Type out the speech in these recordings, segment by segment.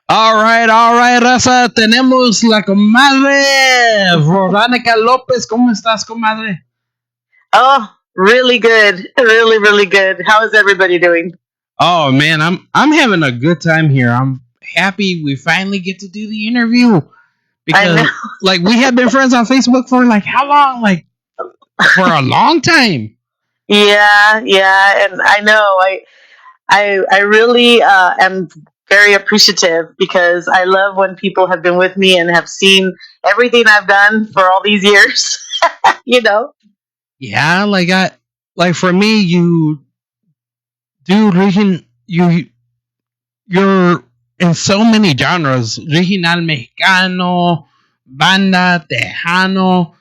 All right, raza. Tenemos la comadre Veronica Lopez. ¿Cómo estás, comadre? Oh, really good. Really, really good. How is everybody doing? Oh man, I'm having a good time here. I'm happy we finally get to do the interview I know. because like we have been friends on Facebook for like how long? Like for a long time. Yeah, yeah, and I know. I really am very appreciative because I love when people have been with me and have seen everything I've done for all these years. you know. Yeah, like for me, you do region you're in so many genres. Regional Mexicano, banda, Tejano.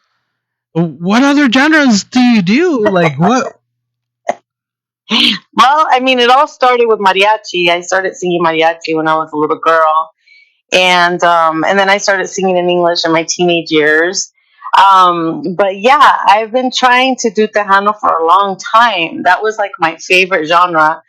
What other genres do you do? Like what? Well, I mean, it all started with mariachi. I started singing mariachi when I was a little girl, and then I started singing in English in my teenage years. But yeah, I've been trying to do Tejano for a long time. That was like my favorite genre.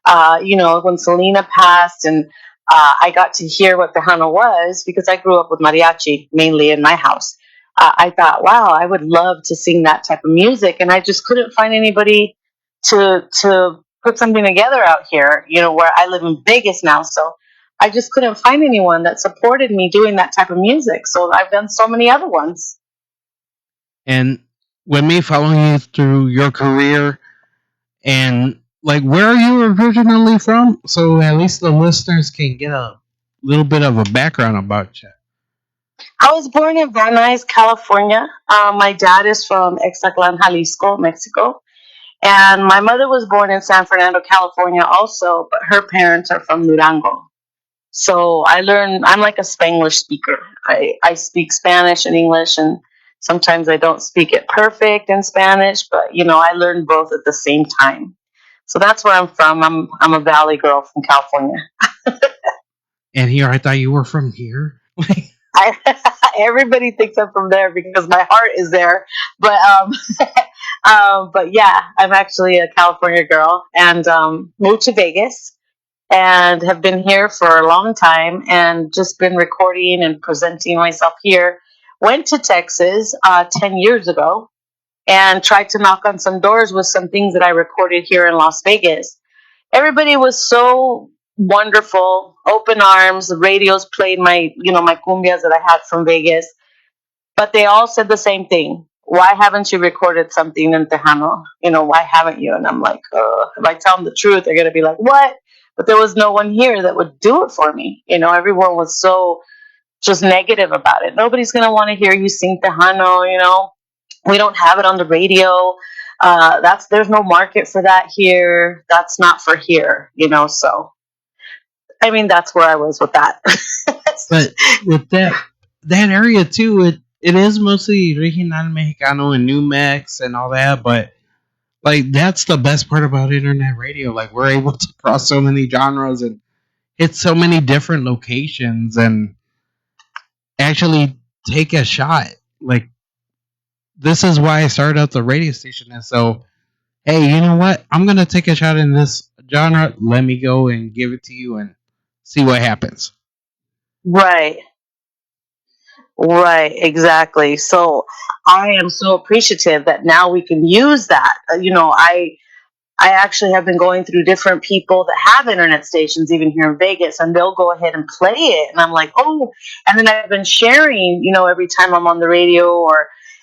When Selena passed, and I got to hear what Tejano was because I grew up with mariachi mainly in my house. I thought, wow, I would love to sing that type of music, and I just couldn't find anybody to put something together out here. Where I live in Vegas now, so I just couldn't find anyone that supported me doing that type of music. So I've done so many other ones. And with me following you through your career and like where are you originally from? So at least the listeners can get a little bit of a background about you. I was born in Van Nuys, California. My dad is from Extaclan, Jalisco, Mexico. And my mother was born in San Fernando, California also, but her parents are from Durango. So I'm like a Spanglish speaker. I speak Spanish and English, and sometimes I don't speak it perfect in Spanish, but I learned both at the same time. So that's where I'm from. I'm a Valley girl from California. And here I thought you were from here. Everybody thinks I'm from there because my heart is there. But but yeah, I'm actually a California girl and moved to Vegas and have been here for a long time and just been recording and presenting myself here. Went to Texas 10 years ago and tried to knock on some doors with some things that I recorded here in Las Vegas. Everybody was so wonderful, open arms. The radios played my cumbias that I had from Vegas, but they all said the same thing. Why haven't you recorded something in Tejano? Why haven't you? And I'm like, if I tell them the truth, they're going to be like, what? But there was no one here that would do it for me. Everyone was so just negative about it. Nobody's going to want to hear you sing Tejano. We don't have it on the radio. There's no market for that here. That's not for here. So I mean, that's where I was with that. But with that area too, it is mostly regional mexicano and new mex and all that, but like that's the best part about internet radio. Like we're able to cross so many genres and hit so many different locations and actually take a shot. Like this is why I started out the radio station. And so, hey, you know what? I'm gonna take a shot in this genre. Let me go and give it to you and see what happens. Right. Right, exactly. So I am so appreciative that now we can use that. I actually have been going through different people that have internet stations, even here in Vegas, and they'll go ahead and play it. And I'm like, oh, and then I've been sharing, every time I'm on the radio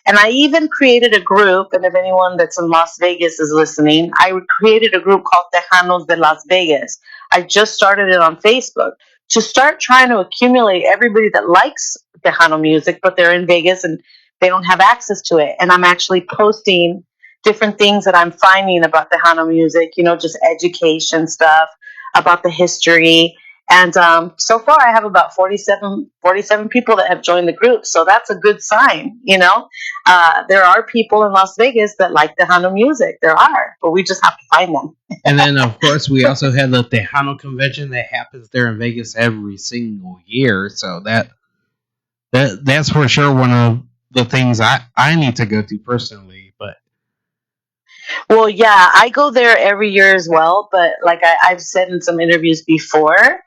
and I even created a group. And if anyone that's in Las Vegas is listening, I created a group called Tejanos de Las Vegas. I just started it on Facebook to start trying to accumulate everybody that likes Tejano music, but they're in Vegas and they don't have access to it. And I'm actually posting different things that I'm finding about Tejano music, just education stuff about the history. And so far, I have about 47 people that have joined the group. So that's a good sign. There are people in Las Vegas that like Tejano music. There are, but we just have to find them. And then, of course, we also have the Tejano convention that happens there in Vegas every single year. So that's for sure one of the things I need to go to personally. But Well, yeah, I go there every year as well. But like I've said in some interviews before,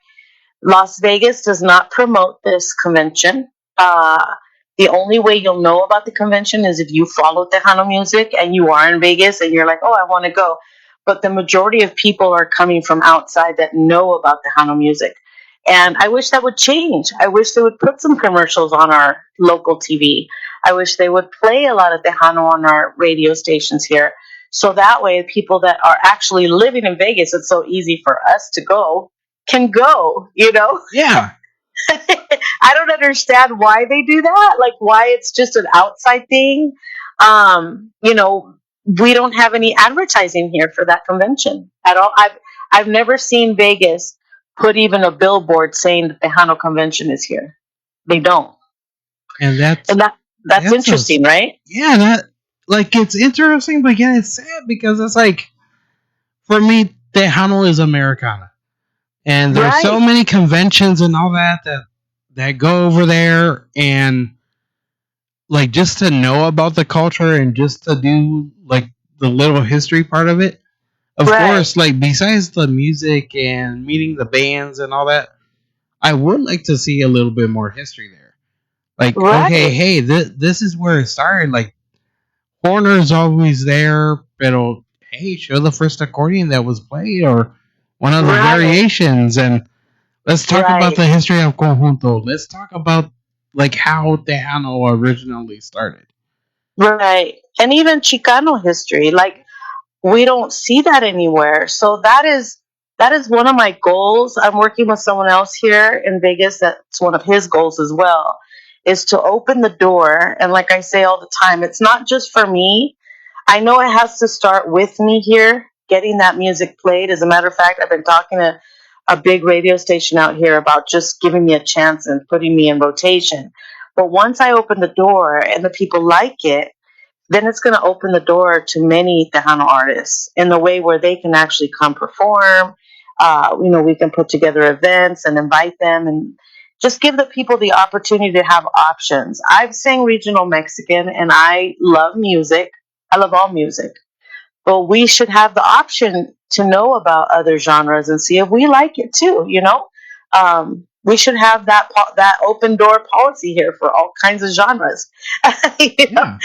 Las Vegas does not promote this convention. The only way you'll know about the convention is if you follow Tejano music and you are in Vegas and you're like, oh, I want to go. But the majority of people are coming from outside that know about Tejano music. And I wish that would change. I wish they would put some commercials on our local TV. I wish they would play a lot of Tejano on our radio stations here. So that way, people that are actually living in Vegas, it's so easy for us to go, can go, you know? Yeah, I don't understand why they do that. Like why it's just an outside thing. You know, we don't have any advertising here for that convention at all. I've never seen Vegas put even a billboard saying the Tejano convention is here. They don't. and And that's that's a interesting, right? yeah, that like it's interesting, but again, it's sad because it's like for me, Tejano is Americana, and there's so Right. many conventions and all that go over there, and like just to know about the culture and just to do like the little history part of it. Of Right. course, like besides the music and meeting the bands and all that, I would like to see a little bit more history there. Like, okay, Right. hey, this is where it started. Like, Horner's always there, but hey, show the first accordion that was played or one of the Right. variations, and let's talk about Right. the history of conjunto. Let's talk about like how Tejano originally started. Right. And even Chicano history. Like we don't see that anywhere. So that is one of my goals. I'm working with someone else here in Vegas. That's one of his goals as well, is to open the door. And like I say all the time, it's not just for me. I know it has to start with me here, getting that music played. As a matter of fact, I've been talking to a big radio station out here about just giving me a chance and putting me in rotation. But once I open the door and the people like it, then it's going to open the door to many Tejano artists in a way where they can actually come perform. We can put together events and invite them and just give the people the opportunity to have options. I've sang regional Mexican and I love music. I love all music. But we should have the option to know about other genres and see if we like it too, you know? We should have that open door policy here for all kinds of genres. you know,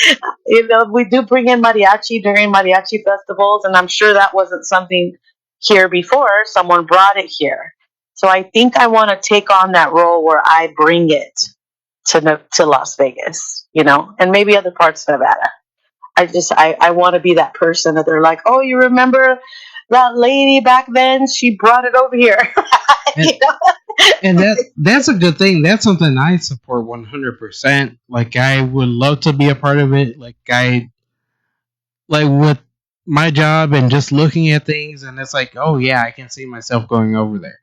Yeah, we do bring in mariachi during mariachi festivals, and I'm sure that wasn't something here before. Someone brought it here, so I think I want to take on that role where I bring it to Las Vegas, and maybe other parts of Nevada. I want to be that person that they're like, oh, you remember that lady back then? She brought it over here. and you know? that's a good thing. That's something I support 100%. Like, I would love to be a part of it. Like with my job and just looking at things, and it's like, oh yeah, I can see myself going over there.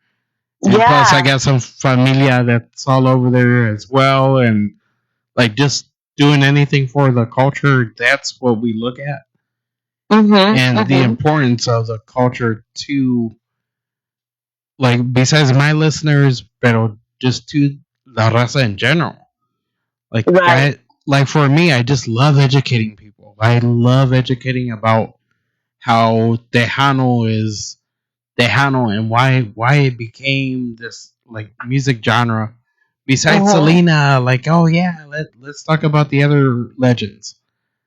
And plus, I Yeah. got some familia that's all over there as well, and like just doing anything for the culture. That's what we look at, Mhm. and the Mhm. importance of the culture to like besides my listeners, but just to la raza in general. Like Right. like for me, I just love educating people. I love educating about how Tejano is Tejano and why it became this like music genre. Besides Mhm. Selena, like oh yeah, let's talk about the other legends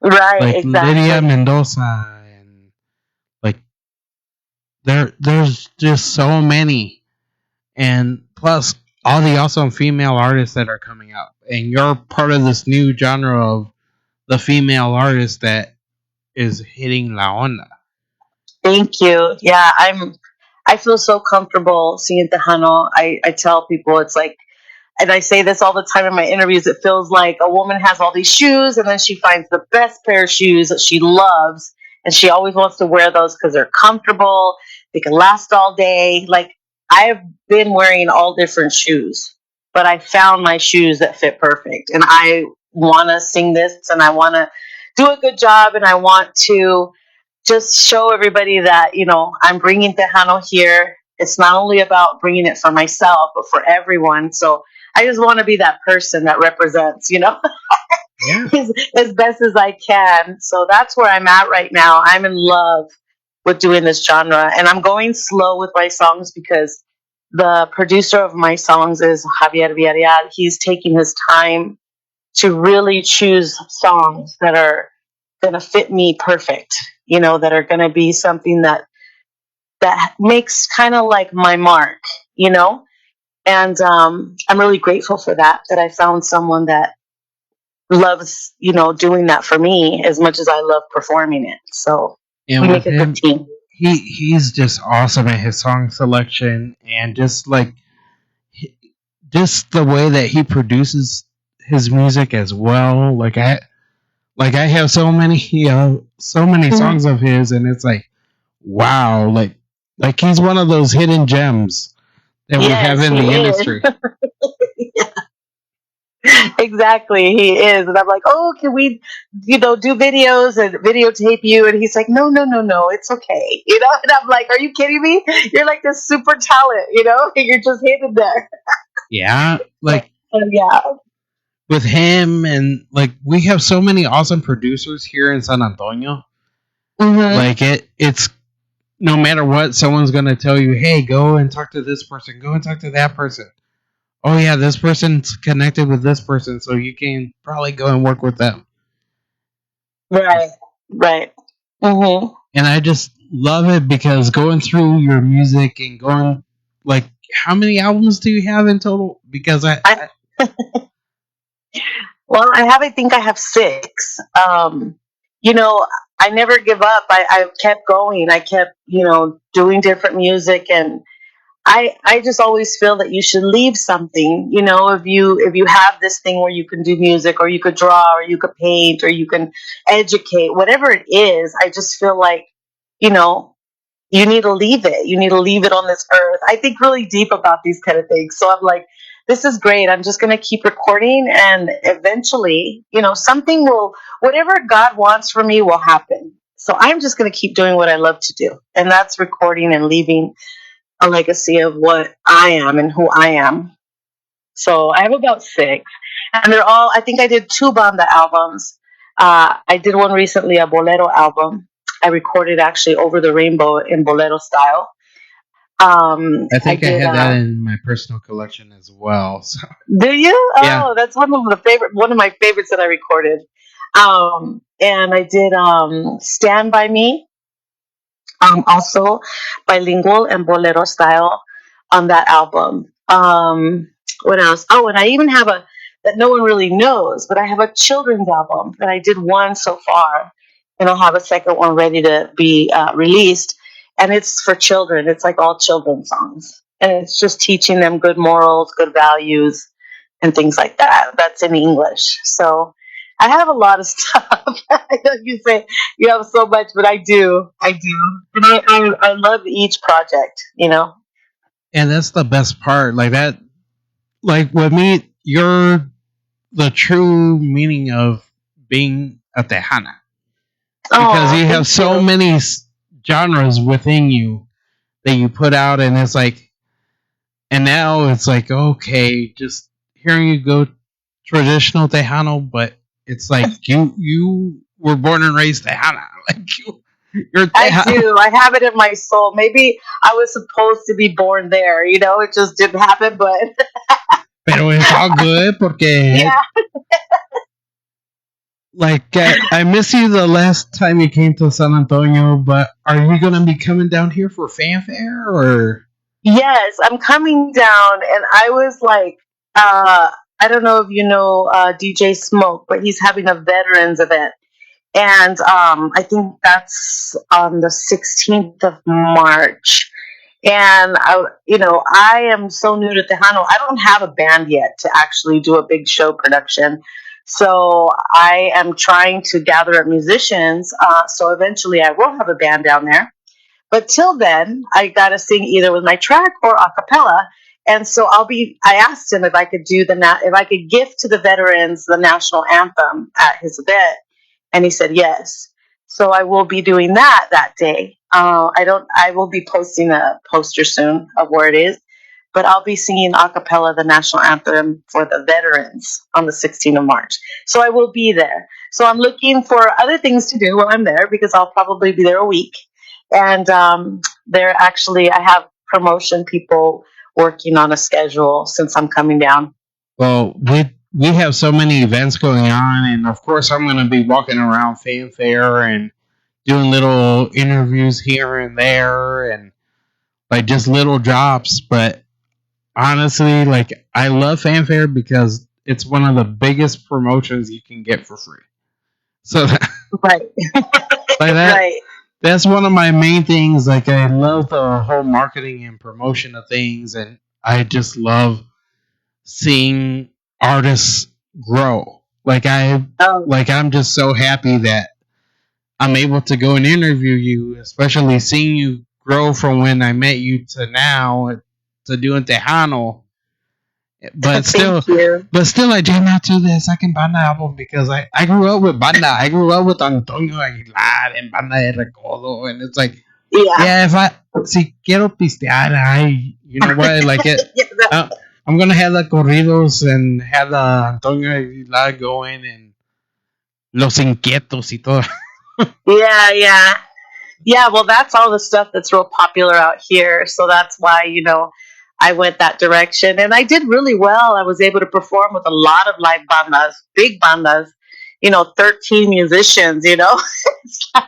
Right. like Lydia Exactly. Mendoza and like there's just so many, and plus all the awesome female artists that are coming up, and you're part of this new genre of the female artist that is hitting la onda. Thank you. Yeah, I feel so comfortable seeing Tejano. I tell people it's like, and I say this all the time in my interviews, it feels like a woman has all these shoes and then she finds the best pair of shoes that she loves and she always wants to wear those because they're comfortable, they can last all day. Like I've been wearing all different shoes, but I found my shoes that fit perfect. And I want to sing this and I want to do a good job and I want to just show everybody that I'm bringing Tejano here. It's not only about bringing it for myself, but for everyone. So I just want to be that person that represents, Yeah, as best as I can. So that's where I'm at right now. I'm in love with doing this genre, and I'm going slow with my songs because the producer of my songs is Javier Villarreal. He's taking his time to really choose songs that are going to fit me perfect, that are going to be something that makes kind of like my mark, you know? And I'm really grateful for that I found someone that loves, doing that for me as much as I love performing it. So we And with make a good him, team. he's just awesome at his song selection, and just the way that he produces his music as well. Like I have so many songs of his, and it's like wow, like he's one of those hidden gems that we have Yes, in he the is. industry. Exactly, he is. And I'm like, oh, can we, do videos and videotape you? And he's like, no, no, no, no, it's okay. And I'm like, are you kidding me? You're like this super talent, you're just hidden there. Yeah, like And yeah. with him, and like we have so many awesome producers here in San Antonio. Hmm. Like it's no matter what, someone's gonna tell you, hey, go and talk to this person, go and talk to that person. Oh yeah, this person's connected with this person, so you can probably go and work with them. Right, right. Hmm. And I just love it because going through your music and going like how many albums do you have in total? Because I, well, I think I have six. You know, I never give up. I kept going. I kept, doing different music, and I just always feel that you should leave something. If you have this thing where you can do music, or you could draw, or you could paint, or you can educate, whatever it is, I just feel like, you know, you need to leave it. You need to leave it on this earth. I think really deep about these kind of things. So I'm like, this is great. I'm just going to keep recording, and eventually, something will, whatever God wants for me will happen. So I'm just going to keep doing what I love to do. And that's recording and leaving a legacy of what I am and who I am. So I have about six, and they're all. I think I did two banda albums. I did one recently, a bolero album. I recorded actually over the rainbow in bolero style. I I think I did. had that in my personal collection as well. So Do you? yeah, Oh, that's one of my favorites that I recorded. And I did "Stand by Me," also bilingual and bolero style on that album. What else? Oh, and I even have a that no one really knows, but I have a children's album that I did one so far, and I'll have a second one ready to be released. And it's for children. It's like all children's songs, and it's just teaching them good morals, good values, and things like that. That's in English. So I have a lot of stuff. I know you say you have so much, but I do, and I love each project. and that's the best part. Like that, like with me, you're the true meaning of being a Tejana because Oh, you have thank so you. many genres within you that you put out, and it's like, and now it's like, okay, just hearing you go traditional Tejano, but it's like you were born and raised Tejana, like you're I Tejano. do. I have it in my soul. Maybe I was supposed to be born there. It just didn't happen. But Pero it's all good porque yeah, like I miss you the last time you came to San Antonio, but are you gonna be coming down here for fanfare or? yes, I'm coming down, and I was like, I don't know if you know DJ Smoke, but he's having a veterans event. And I think that's on the 16th of March. And I am so new to Tejano. I don't have a band yet to actually do a big show production. So I am trying to gather up musicians. So eventually I will have a band down there. But till then, I gotta sing either with my track or a cappella. And so I asked him if I could if I could gift to the veterans the national anthem at his event, and he said yes. So I will be doing that day. I will be posting a poster soon of where it is, but I'll be singing a cappella the national anthem for the veterans on the 16th of March. So I will be there. So I'm looking for other things to do while I'm there, because I'll probably be there a week. And I have promotion people working on a schedule since I'm coming down. Well, we have so many events going on, and of course, I'm going to be walking around Fanfare and doing little interviews here and there, and like just little drops. But honestly, like I love Fanfare because it's one of the biggest promotions you can get for free. So Right. like that Right. that's one of my main things. Like I love the whole marketing and promotion of things, and I just love seeing artists grow. Oh, I'm just so happy that I'm able to go and interview you, especially seeing you grow from when I met you to now to doing Tejano. But thank still, you. I jam out to the second Banda album because I grew up with Banda. I grew up with Antonio Aguilar and Banda de Recodo, and it's like, Yeah. yeah, if I si quiero pistear, you know what, like it. Yeah, Uh, I'm gonna have the corridos and have the Antonio Aguilar going and los inquietos y todo. yeah, yeah. Yeah, well, that's all the stuff that's real popular out here. So that's why, I went that direction. And I did really well. I was able to perform with a lot of live bandas, big bandas, 13 musicians.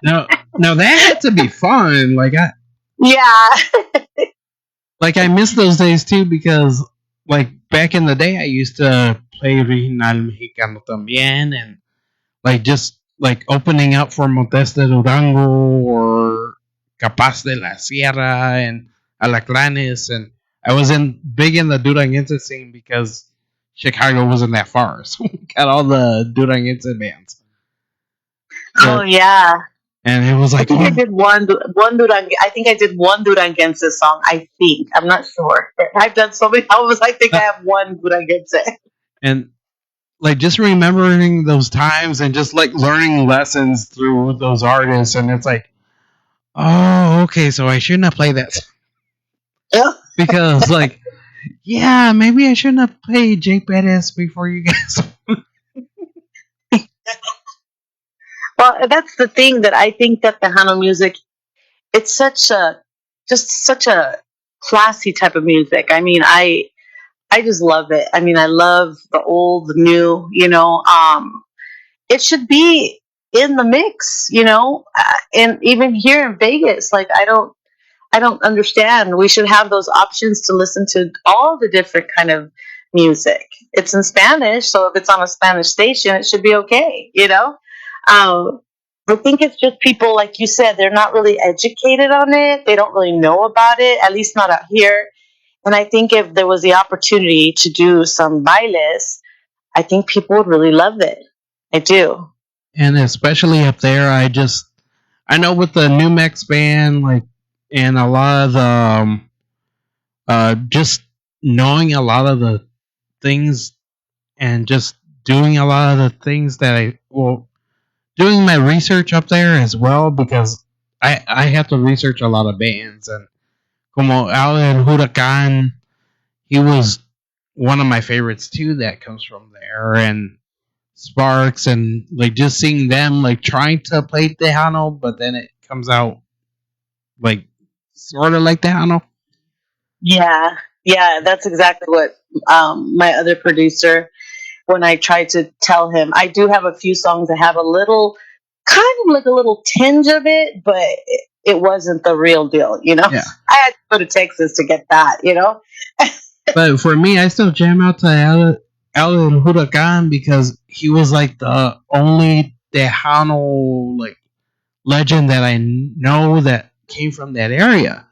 Now that had to be fun. Yeah. I miss those days too because like back in the day I used to play Regional Mexicano también and like just like opening up for Montes de Durango or Capaz de la Sierra and Alacranes, and I was in big in the Duranguense scene because Chicago wasn't that far, so we got all the Duranguense bands. Oh, yeah. And it was I like, think I did one I think I did one Duranguense song. I think I'm not sure. I've done so many albums. I think I have one Duranguense. and like just remembering those times and just like learning lessons through those artists, and it's like, oh, okay, so I shouldn't have played that because like, yeah, maybe I shouldn't have played Jake Perez before you guys. Well, that's the thing that I think that the Hano music, it's such a classy type of music. I mean, I just love it. I mean, I love the old, the new. It should be in the mix. And even here in Vegas, like I don't understand. We should have those options to listen to all the different kind of music. It's in Spanish, so if it's on a Spanish station, it should be okay. I think it's just people, like you said, they're not really educated on it. They don't really know about it, at least not out here. And I think if there was the opportunity to do some bailes, I think people would really love it. I do. And especially up there, I know with the New Mex band, like, and a lot of the just knowing a lot of the things and just doing a lot of the things that doing my research up there as well because I have to research a lot of bands, and como Alan Huracan, he was one of my favorites too that comes from there, and Sparks, and like just seeing them like trying to play Tejano, but then it comes out like sort of like Tejano. Yeah. Yeah, that's exactly what my other producer, when I tried to tell him, I do have a few songs that have a little, kind of like a little tinge of it, but it wasn't the real deal. Yeah. I had to go to Texas to get that. But for me, I still jam out to Alan Huracan because he was like the only Tejano like legend that I know that came from that area,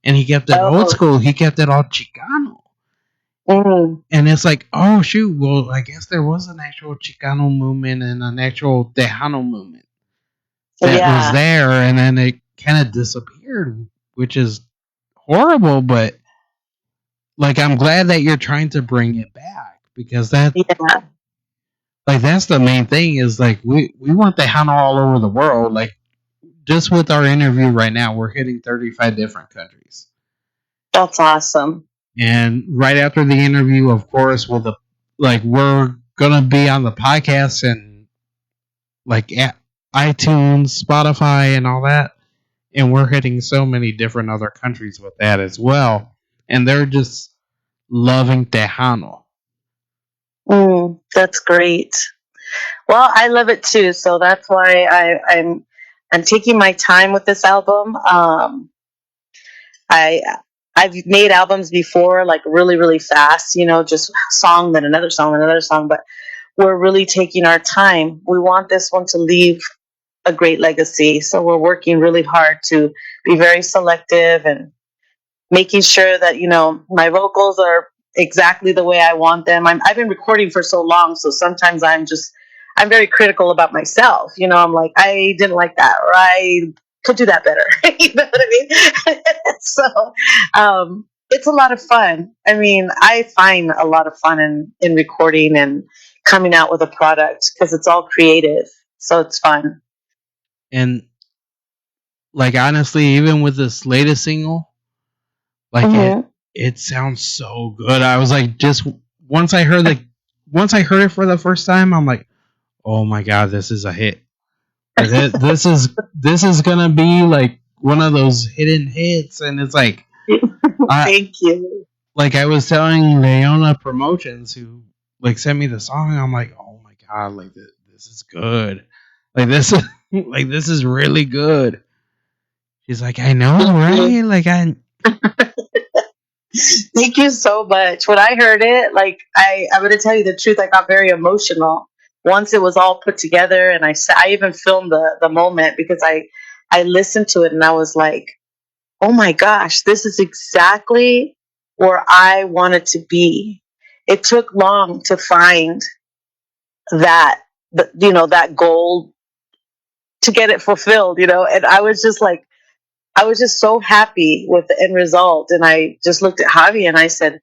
and he kept it old Oh. school. He kept it all Chicano, Mm. and it's like, oh shoot, well, I guess there was an actual Chicano movement and an actual Tejano movement that was Yeah. there, and then it kind of disappeared, which is horrible. But like, I'm glad that you're trying to bring it back because Yeah. that's the main thing. Is like we want Tejano all over the world. Like just with our interview right now, we're hitting 35 different countries. That's awesome. And right after the interview, of course, we're gonna be on the podcast and like at iTunes, Spotify, and all that. And we're hitting so many different other countries with that as well. And they're just loving Tejano. That's great. Well, I love it too, so that's why I'm taking my time with this album. I I've made albums before, like really really fast, just song then another song then another song, but we're really taking our time. We want this one to leave a great legacy, so we're working really hard to be very selective and making sure that my vocals are exactly the way I want them. I've been recording for so long, so sometimes I'm very critical about myself. I'm like, I didn't like that, or I could do that better. You know what I mean? So it's a lot of fun. I mean, I find a lot of fun in recording and coming out with a product because it's all creative, so it's fun. And like honestly, even with this latest single, like Hmm. it sounds so good. I was like, just once I heard once I heard it for the first time, I'm like, oh my god, this is a hit. Like this is gonna be like one of those hidden hits, and it's like I Thank you. like I was telling Leona Promotions who like sent me the song. I'm like, oh my god, like this is good. Like this is like this is really good. She's like, I know, Thank you. right? Like I Thank you so much. When I heard it, like I'm gonna tell you the truth, I got very emotional once it was all put together, and I even filmed the moment because I listened to it and I was like, oh my gosh, this is exactly where I wanted to be. It took long to find that that goal to get it fulfilled, and I was just so happy with the end result. And I just looked at Javi and I said,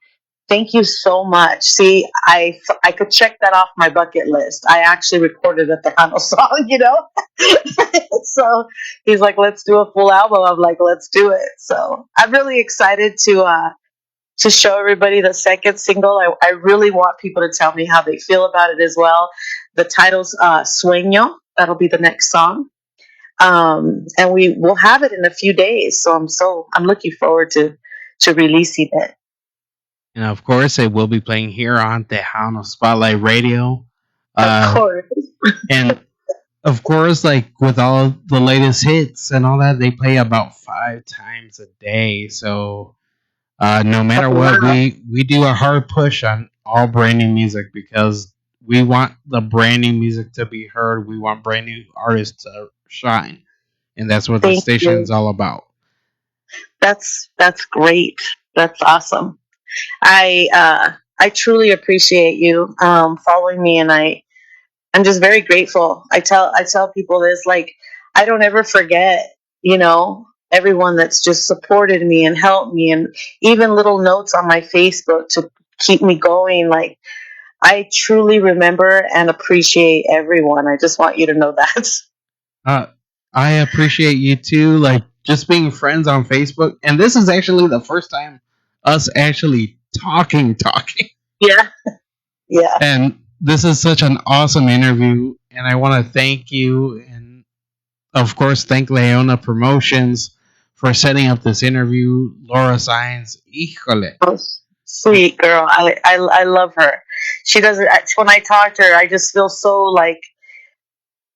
thank you so much. See, I could check that off my bucket list. I actually recorded a Tejano song, So he's like, let's do a full album. I'm like, let's do it. So I'm really excited to show everybody the second single. I really want people to tell me how they feel about it as well. The title's Sueño. That'll be the next song, and we will have it in a few days. So I'm looking forward to releasing it. and of course it will be playing here on Tejano Spotlight Radio. Of Uh course, and of course, like with all the latest hits and all that, they play about 5 times a day. So no oh, matter what, wow. we do a hard push on all brand new music because we want the brand new music to be heard. We want brand new artists to shine, and that's what the Thank station is you. all about. That's great. That's awesome. I truly appreciate you following me, and I'm just very grateful. I tell people this, like, I don't ever forget, everyone that's just supported me and helped me, and even little notes on my Facebook to keep me going. Like, I truly remember and appreciate everyone. I just want you to know that. Uh, I appreciate you too, like just being friends on Facebook. And this is actually the first time us actually talking. Yeah, yeah. And this is such an awesome interview. And I want to thank you. And of course, thank Leona Promotions for setting up this interview. Laura Science, híjole. Oh, sweet girl. I love her. She doesn't. When I talk to her, I just feel so like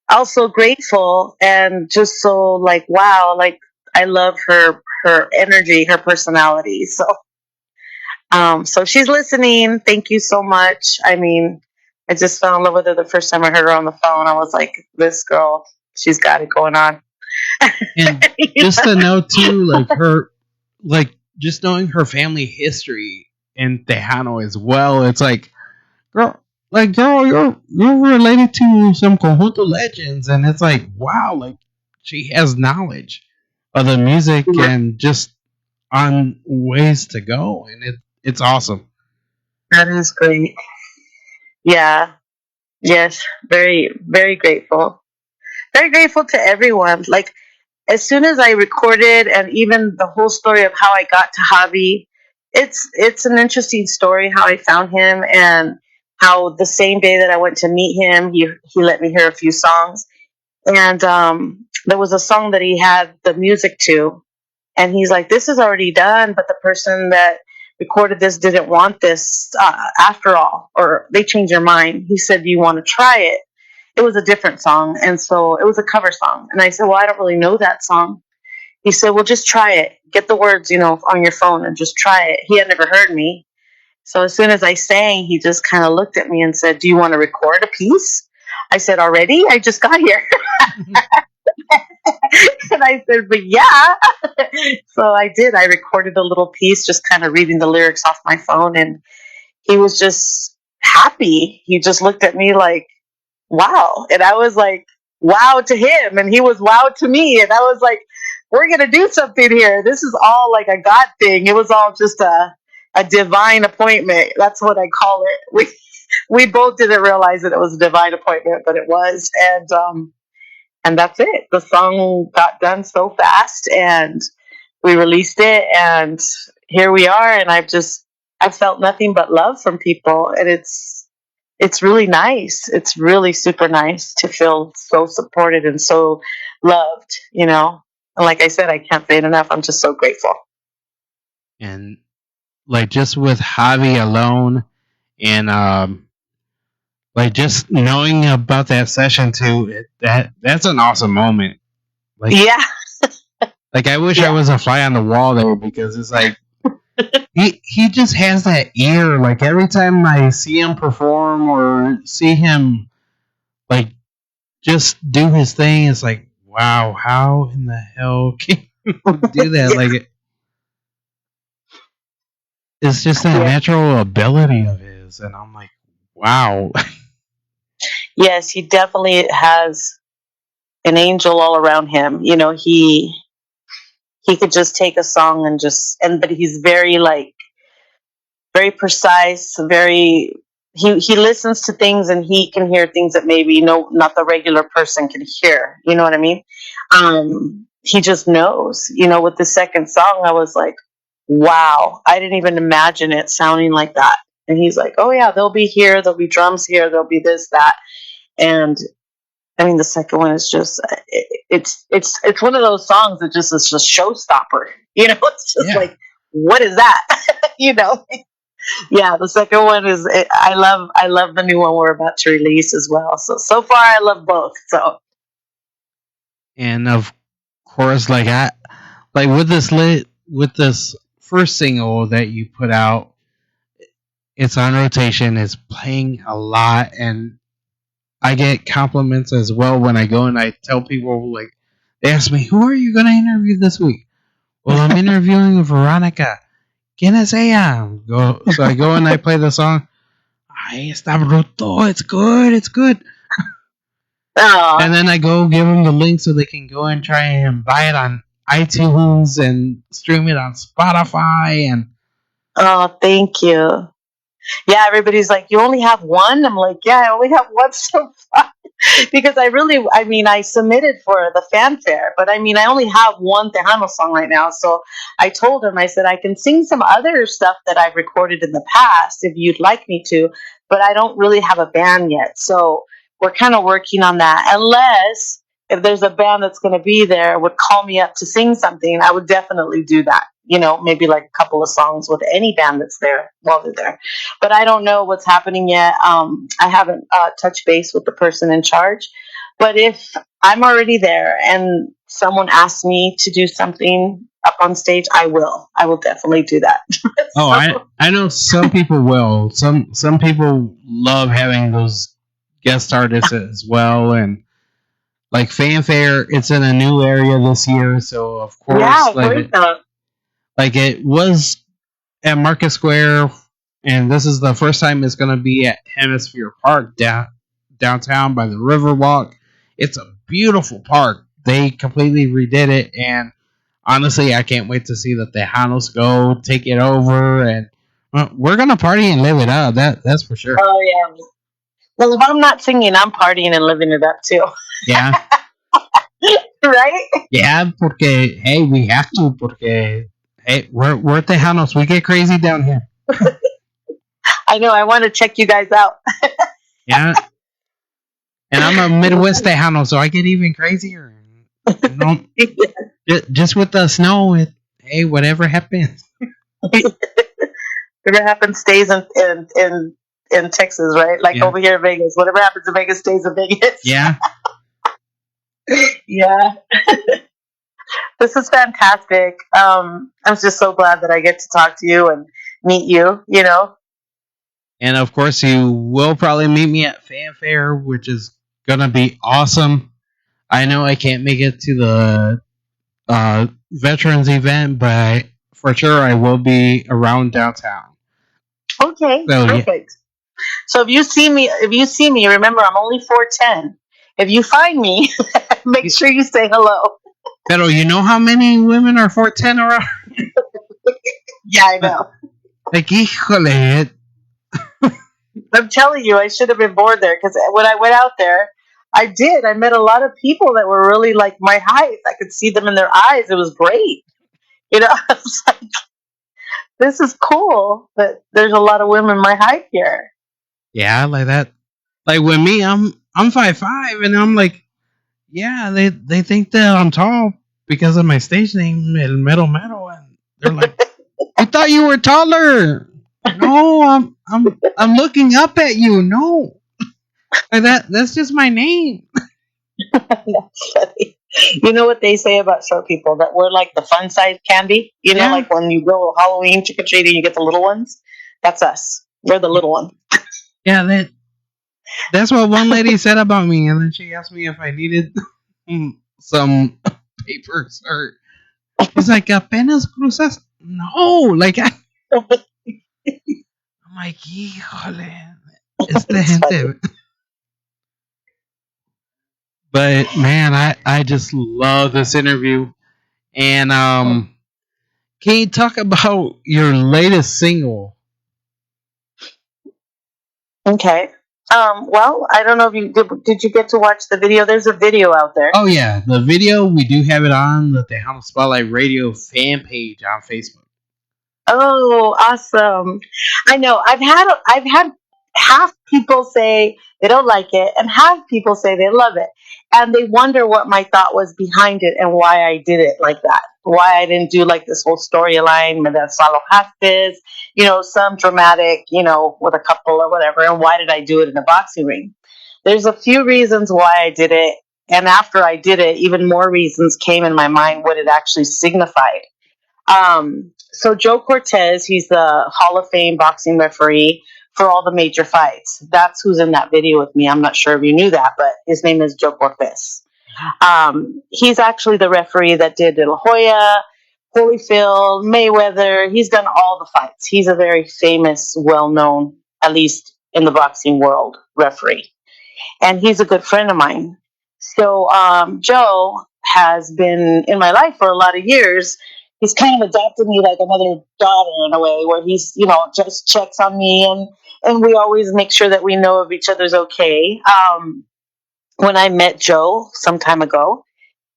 also grateful and just so like wow. Like I love her energy, her personality. So she's listening. Thank you so much. I mean, I just fell in love with her the first time I heard her on the phone. I was like, this girl, she's got it going on. And just to know too, like just knowing her family history in Tejano as well, it's like girl, girl, you're related to some conjunto legends, and it's like wow, like she has knowledge of the music and just on ways to go, and it's awesome. That is great. Yeah. Yes. Very, very grateful. Very grateful to everyone. Like, as soon as I recorded and even the whole story of how I got to Javi, it's an interesting story how I found him and how the same day that I went to meet him, he let me hear a few songs. And there was a song that he had the music to, and he's like, "This is already done," but the person that recorded this didn't want this after all, or they changed their mind. He said, do you want to try it? It was a different song, and so it was a cover song. And I said, well, I don't really know that song. He said, well, just try it. Get the words, on your phone and just try it. He had never heard me. So as soon as I sang, he just kind of looked at me and said, do you want to record a piece? I said, already? I just got here. And I said, but yeah. So I did. I recorded a little piece, just kind of reading the lyrics off my phone. And he was just happy. He just looked at me like, wow. And I was like, wow to him. And he was wow to me. And I was like, we're going to do something here. This is all like a God thing. It was all just a divine appointment. That's what I call it. We both didn't realize that it was a divine appointment, but it was. And that's it. The song got done so fast, and we released it, and here we are. And I've felt nothing but love from people, and it's really nice. It's really super nice to feel so supported and so loved. And like I said, I can't say it enough. I'm just so grateful. And like just with Javi alone, and like just knowing about that session too, that's an awesome moment. Like, yeah. Like I wish I was a fly on the wall there, because it's like he just has that ear. Like every time I see him perform or see him like just do his thing, it's like, wow, how in the hell can you do that? Yeah. Like it's just that natural ability of his, and I'm like, wow. Yes, he definitely has an angel all around him. He could just take a song but he's very precise, he listens to things, and he can hear things that maybe not the regular person can hear. You know what I mean? He just knows. With the second song, I was like, wow, I didn't even imagine it sounding like that. And he's like, oh yeah, they'll be here, there'll be drums here, there'll be this, that. And I mean, the second one is just it's one of those songs that just is just showstopper. It's just like, what is that? Yeah, the second one is I love the new one we're about to release as well. So far I love both. So, and of course, like with this first single that you put out, it's on rotation, it's playing a lot, and I get compliments as well when I go and I tell people, like, they ask me, who are you going to interview this week? Well, I'm interviewing Veronica. ¿Quién es ella? So I go and I play the song. Ay, está bruto. It's good. It's good. Aww. And then I go give them the link so they can go and try and buy it on iTunes and stream it on Spotify. And oh, thank you. Yeah, everybody's like, you only have one? I'm like, yeah, I only have one so far. Because I submitted for the fanfare, but I only have one Tejano song right now. So I told him, I said, I can sing some other stuff that I've recorded in the past if you'd like me to, but I don't really have a band yet. So we're kind of working on that. Unless if there's a band that's going to be there would call me up to sing something, I would definitely do that. Maybe like a couple of songs with any band that's there while they're there. But I don't know what's happening yet. I haven't touched base with the person in charge. But if I'm already there and someone asks me to do something up on stage, I will. I will definitely do that. Oh, I know some people will. Some people love having those guest artists as well. And like fanfare, it's in a new area this year, so of course, like it was at Market Square, and this is the first time it's going to be at Hemisphere Park downtown by the Riverwalk. It's a beautiful park. They completely redid it, and honestly, I can't wait to see the Tejanos go take it over, and we're gonna party and live it up. That's for sure. Oh yeah. Well, if I'm not singing, I'm partying and living it up too. Yeah. Right? Yeah, porque hey, we have to, porque hey, we're Tejanos. We get crazy down here. I know. I want to check you guys out. Yeah. And I'm a Midwest Tejano, so I get even crazier. Just with the snow, hey, whatever happens. Whatever happens stays in Texas, right? Like Yeah. over here in Vegas. Whatever happens in Vegas stays in Vegas. Yeah. Yeah. This is fantastic. I'm just so glad that I get to talk to you and meet you, you know. And of course, you will probably meet me at Fanfare, which is gonna be awesome. I know I can't make it to the veterans event, but for sure I will be around downtown. Okay, So yeah, perfect. So if you see me, remember I'm only 4'10". If you find me, make sure you say hello. pero you know how many women are 4'10" around? Yeah, I know. Like, híjole, I'm telling you, I should have been born there because when I went out there, I did. I met a lot of people that were really like my height. I could see them in their eyes. It was great. You know, I was like, this is cool that there's a lot of women my height here. yeah, like that. Like with me, I'm 5'5", and I'm like, yeah, they think that I'm tall because of my stage name, El Mero Mero, and they're like, I thought you were taller. No, I'm looking up at you. No, like that's just my name. That's funny. You know what they say about short people? That we're like the fun size candy. You know, Yeah, like when you go Halloween trick or treating, you get the little ones. That's us. We're the little one. yeah. That's what one lady said about me, and then she asked me if I needed some papers, or she's like, "Apenas cruzas." No, like I'm like, híjole, esta It's funny. gente. But man, I just love this interview. And can you talk about your latest single? Okay. Well, I don't know if you did. You get to watch the video? There's a video out there. Oh yeah, the video, we do have it on the Tejano Spotlight Radio fan page on Facebook. Oh, awesome! I know. I've had half people say they don't like it, and half people say they love it, and they wonder what my thought was behind it and why I did it like that. Why I didn't do like this whole storyline, me solo hastes, some dramatic, with a couple or whatever, and why did I do it in a boxing ring? There's a few reasons why I did it, and after I did it, even more reasons came in my mind what it actually signified. So Joe Cortez, he's the Hall of Fame boxing referee for all the major fights. That's who's in that video with me. I'm not sure if you knew that, but his name is Joe Cortez. He's actually the referee that did De La Hoya, Holyfield, Mayweather. He's done all the fights. He's a very famous, well-known, at least in the boxing world, referee, and he's a good friend of mine. So Joe has been in my life for a lot of years. He's kind of adopted me like another daughter in a way, where he's just checks on me, and we always make sure that we know if each other's okay. When I met Joe some time ago,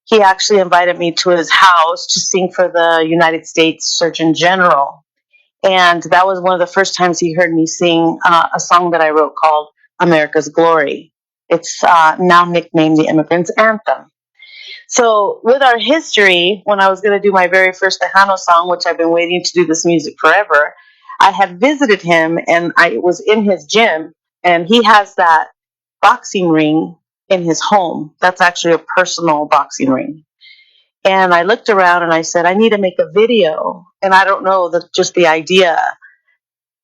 he actually invited me to his house to sing for the United States Surgeon General, and that was one of the first times he heard me sing a song that I wrote called America's Glory. It's now nicknamed the Immigrant's Anthem. So, with our history, when I was going to do my very first Tejano song, which I've been waiting to do this music forever, I had visited him and I was in his gym, and he has that boxing ring in his home. That's actually a personal boxing ring. And I looked around and I said, I need to make a video. And I don't know, just the idea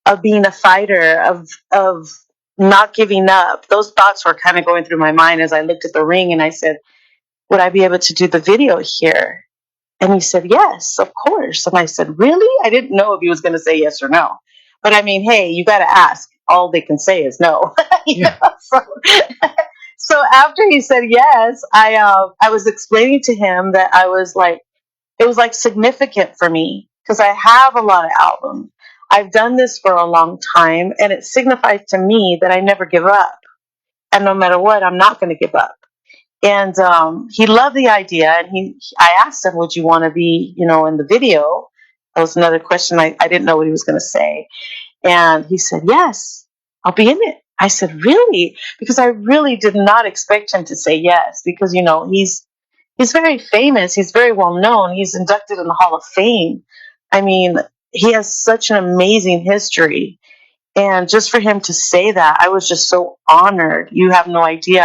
of being a fighter, of not giving up. Those thoughts were kind of going through my mind as I looked at the ring, and I said, would I be able to do the video here? And he said, yes, of course. And I said, really? I didn't know if he was going to say yes or no. But I mean, hey, you got to ask. All they can say is no. Yeah, So, so after he said yes, I was explaining to him that I was like, it was like significant for me because I have a lot of albums. I've done this for a long time, and it signifies to me that I never give up. And no matter what, I'm not going to give up. And he loved the idea, and I asked him, "Would you want to be, in the video?" That was another question. I didn't know what he was going to say, and he said, "Yes, I'll be in it." I said, "Really?" Because I really did not expect him to say yes, because he's very famous. He's very well known. He's inducted in the Hall of Fame. I mean, he has such an amazing history. And just for him to say that, I was just so honored. You have no idea.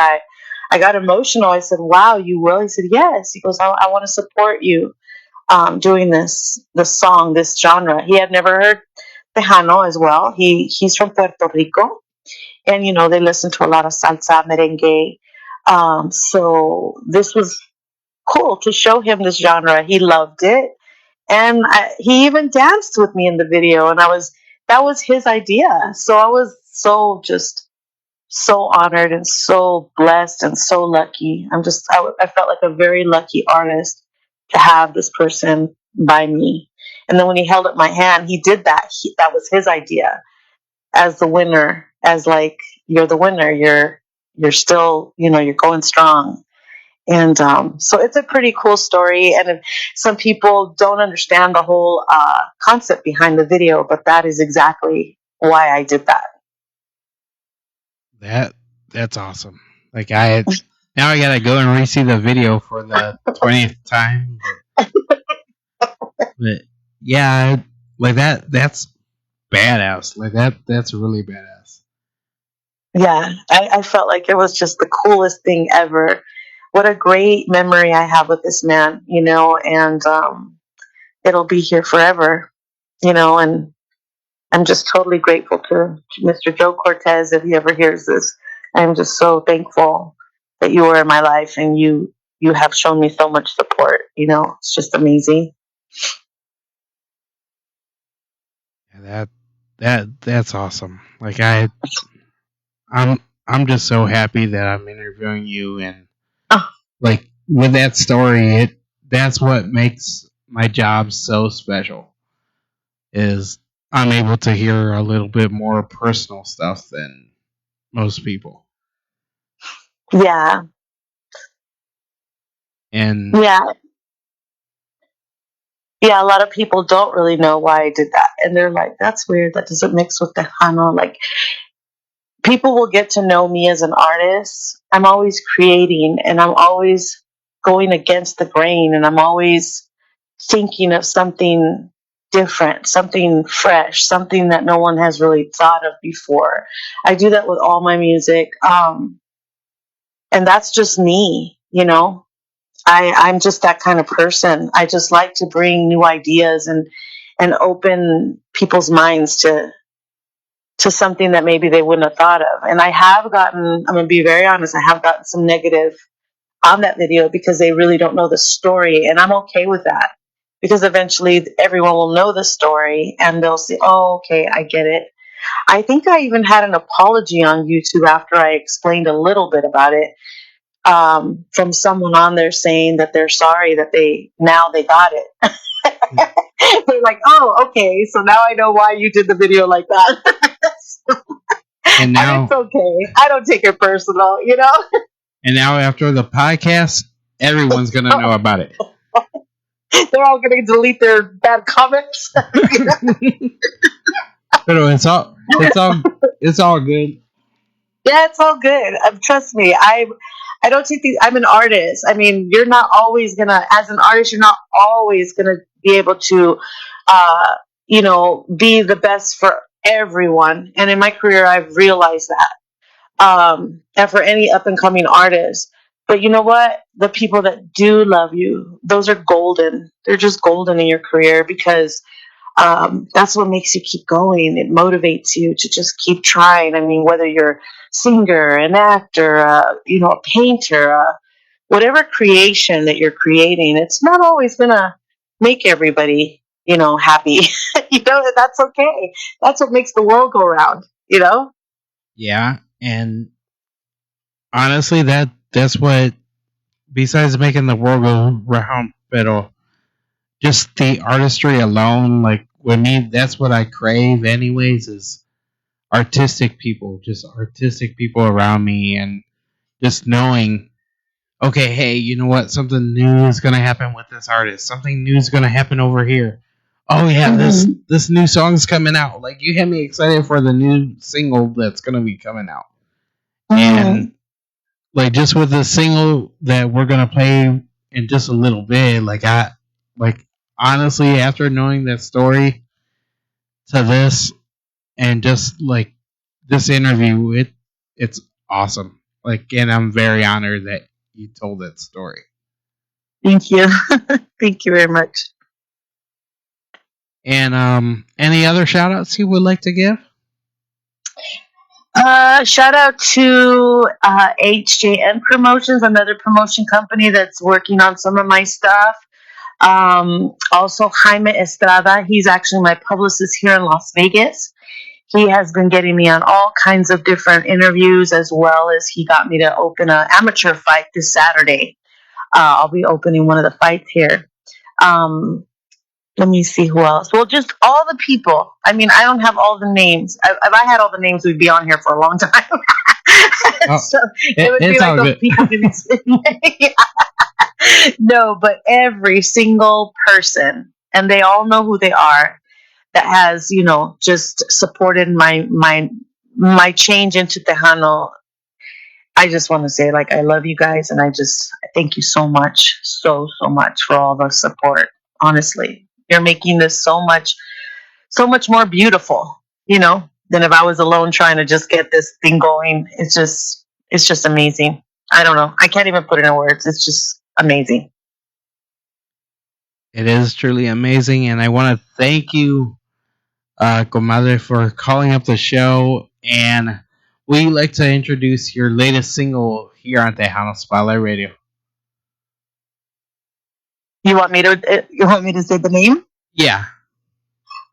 I got emotional. I said, "Wow, you will?" He said, "Yes." He goes, I want to support you doing this song, this genre." He had never heard Tejano as well. He's from Puerto Rico, and they listen to a lot of salsa, merengue. So this was cool to show him this genre. He loved it, and he even danced with me in the video. And that was his idea. So I was so just so honored and so blessed and so lucky. I felt like a very lucky artist to have this person by me. And then when he held up my hand, he did that. That was his idea as the winner, as like, you're the winner. You're still, you're going strong. And so it's a pretty cool story. And some people don't understand the whole concept behind the video, but that is exactly why I did that. That's awesome. Like now I gotta go and re-see the video for the 20th time. But yeah, like that's badass. Like that's really badass. Yeah, I felt like it was just the coolest thing ever. What a great memory I have with this man, and it'll be here forever, and I'm just totally grateful to Mr. Joe Cortez if he ever hears this. I'm just so thankful that you were in my life and you have shown me so much support. It's just amazing. Yeah, that's awesome. Like I'm just so happy that I'm interviewing you, and Oh, like with that story, that's what makes my job so special. Is I'm able to hear a little bit more personal stuff than most people. yeah, And yeah, yeah. A lot of people don't really know why I did that, and they're like, "That's weird. That doesn't mix with the Hano." Like, people will get to know me as an artist. I'm always creating, and I'm always going against the grain, and I'm always thinking of something different, something fresh, something that no one has really thought of before. I do that with all my music, and that's just me. I'm just that kind of person. I just like to bring new ideas and open people's minds to something that maybe they wouldn't have thought of. And I have gotten, I'm going to be very honest, I have gotten some negative on that video because they really don't know the story. And I'm okay with that because eventually everyone will know the story and they'll say, "Oh, okay, I get it." I think I even had an apology on YouTube after I explained a little bit about it, from someone on there saying that they're sorry that now they got it. They're like, "Oh, okay, so now I know why you did the video like that." and And it's now okay. I don't take it personal. and now after the podcast, everyone's gonna know about it. They're all going to delete their bad comments. But it's all good. Yeah, it's all good. Trust me. I don't take these. I'm an artist. I mean, you're not always gonna, as an artist, you're not always gonna be able to, be the best for everyone. And in my career, I've realized that. And for any up and coming artist. But you know what? The people that do love you, those are golden. They're just golden in your career because that's what makes you keep going. It motivates you to just keep trying. I mean, whether you're a singer, an actor, a painter, whatever creation that you're creating, it's not always gonna make everybody, happy. That's okay. That's what makes the world go round. Yeah, and honestly, that's what. Besides making the world go round, but just the artistry alone, like with me, that's what I crave. Anyways, is just artistic people around me, and just knowing, okay, hey, you know what? Something new is gonna happen with this artist. Something new is gonna happen over here. Oh yeah, this new song's coming out. Like you had me excited for the new single that's gonna be coming out, and like just with the single that we're gonna play in just a little bit, like honestly, after knowing that story, to this and just like this interview, it's awesome. Like, and I'm very honored that you told that story. Thank you. Thank you very much. And any other shout outs you would like to give? Shout out to HJN Promotions, another promotion company that's working on some of my stuff. Also, Jaime Estrada, he's actually my publicist here in Las Vegas. He has been getting me on all kinds of different interviews, as well as he got me to open an amateur fight this Saturday. I'll be opening one of the fights here. Um, Let me see who else. Well, just all the people. I mean, I don't have all the names. If I had all the names, we'd be on here for a long time. Oh, So it would be it's like all those good. people didn't No, but every single person, and they all know who they are, that has, just supported my change into Tejano. I just want to say, like, I love you guys, and I thank you so much, so much for all the support. Honestly, you're making this so much more beautiful, than if I was alone trying to just get this thing going. It's just amazing. I don't know. I can't even put it in words. It's just amazing. It is truly amazing, and I want to thank you, comadre, for calling up the show. And we like to introduce your latest single here on Tejano Spotlight Radio. You want me to say the name? Yeah,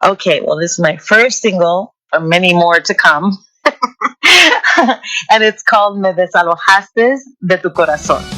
Okay, well, this is my first single, or many more to come. And it's called Me Desalojaste de Tu Corazón.